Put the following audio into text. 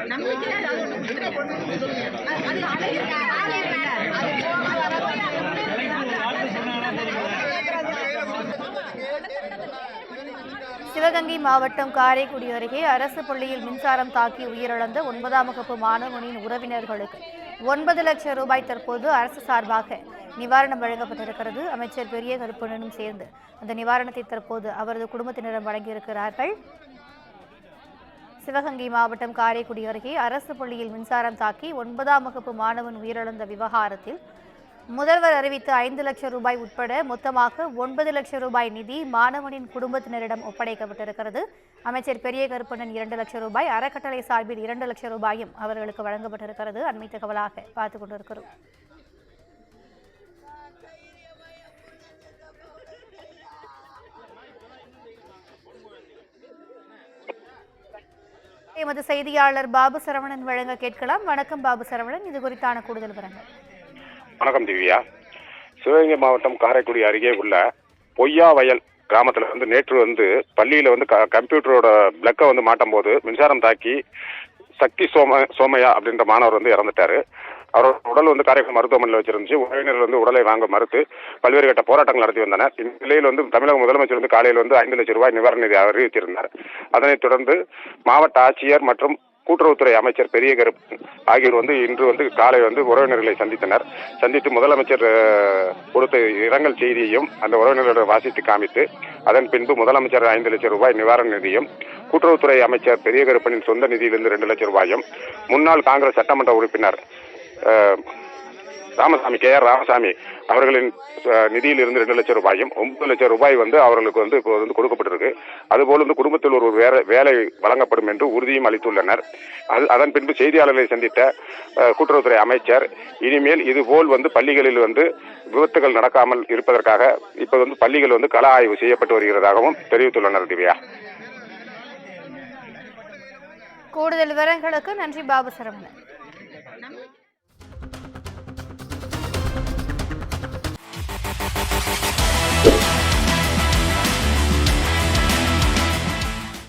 சிவகங்கை மாவட்டம் காரைக்குடி அருகே அரசு பள்ளியில் மின்சாரம் தாக்கி உயிரிழந்த 9ஆம் வகுப்பு மாணவனின் உறவினர்களுக்கு 9 லட்சம் ரூபாய் தற்போது அரசு சார்பாக நிவாரணம் வழங்கப்பட்டிருக்கிறது. அமைச்சர் பெரிய கருப்பண்ணனும் சேர்ந்து அந்த நிவாரணத்தை தற்போது அவரது குடும்பத்தினரிடம் வழங்கியிருக்கிறார்கள். சிவகங்கை மாவட்டம் காரைக்குடி அருகே அரசு பள்ளியில் மின்சாரம் தாக்கி 9ஆம் வகுப்பு மாணவன் உயிரிழந்த விவகாரத்தில் முதல்வர் அறிவித்த 5 லட்சம் ரூபாய் உட்பட மொத்தமாக 9 லட்சம் ரூபாய் நிதி மாணவனின் குடும்பத்தினரிடம் ஒப்படைக்கப்பட்டிருக்கிறது. அமைச்சர் பெரிய கருப்பண்ணன் 2 லட்சம் ரூபாய், அறக்கட்டளை சார்பில் 2 லட்சம் ரூபாயும் அவர்களுக்கு வழங்கப்பட்டிருக்கிறது. அண்மை தகவலாக பார்த்துக் கொண்டிருக்கிறோம். எமது செய்தியாளர் பாபு சரவணன் வழங்க கேட்கலாம். வணக்கம் பாபு சரவணன், இது குறித்தான கூடுதல் விவரங்கள். வணக்கம் திவ்யா. சிவகங்கை மாவட்டம் காரைக்குடி அருகே உள்ள பொய்யாவயல் கிராமத்துல நேற்று பள்ளியில கம்ப்யூட்டரோட பிளக்கை மாட்டும் போது மின்சாரம் தாக்கி சக்தி சோமையா அப்படின்ற மாணவர் இறந்துட்டாரு. அவரோட உடல் காரைக்குடி மருத்துவமனையில் வச்சிருந்துச்சு. உறவினர்கள் உடலை வாங்க மறுத்து பல்வேறு கட்ட போராட்டங்கள் நடத்தி வந்தனர். இந்நிலையில் தமிழக முதலமைச்சர் காலையில் 5 லட்சம் ரூபாய் நிவாரண நிதி அறிவித்திருந்தார். அதனைத் தொடர்ந்து மாவட்ட ஆட்சியர் மற்றும் கூட்டுறவுத்துறை அமைச்சர் பெரிய கருப்பு ஆகியோர் இன்று காலை உறவினர்களை சந்தித்து முதலமைச்சர் கொடுத்த இரங்கல் செய்தியையும் அந்த உறவினர்களிடம் வாசித்து காமித்து அதன் பின்பு முதலமைச்சர் 5 லட்சம் ரூபாய் நிவாரண நிதியும், கூட்டுறவுத்துறை அமைச்சர் பெரிய கருப்பனின் சொந்த நிதியிலிருந்து 2 லட்சம் ரூபாயும், முன்னாள் காங்கிரஸ் சட்டமன்ற உறுப்பினர் ராமசாமி KR ராமசாமி அவர்களின் நிதியில் இருந்து 2 லட்சம் ரூபாயும் 9 லட்சம் ரூபாய் அவர்களுக்கு இப்போ கொடுக்கப்பட்டிருக்கு. அதுபோல் குடும்பத்தில் ஒரு வேலை வழங்கப்படும் என்று உறுதியும் அளித்துள்ளனர். அதன் பின்பு செய்தியாளர்களை சந்தித்த கூட்டுறவுத்துறை அமைச்சர் இனிமேல் இதுபோல் பள்ளிகளில் விபத்துகள் நடக்காமல் இருப்பதற்காக இப்போ பள்ளிகள் கள ஆய்வு செய்யப்பட்டு வருகிறதாகவும் தெரிவித்துள்ளனர். திவ்யா, கூடுதல் விவரங்களுக்கு நன்றி பாபு சரவணன்.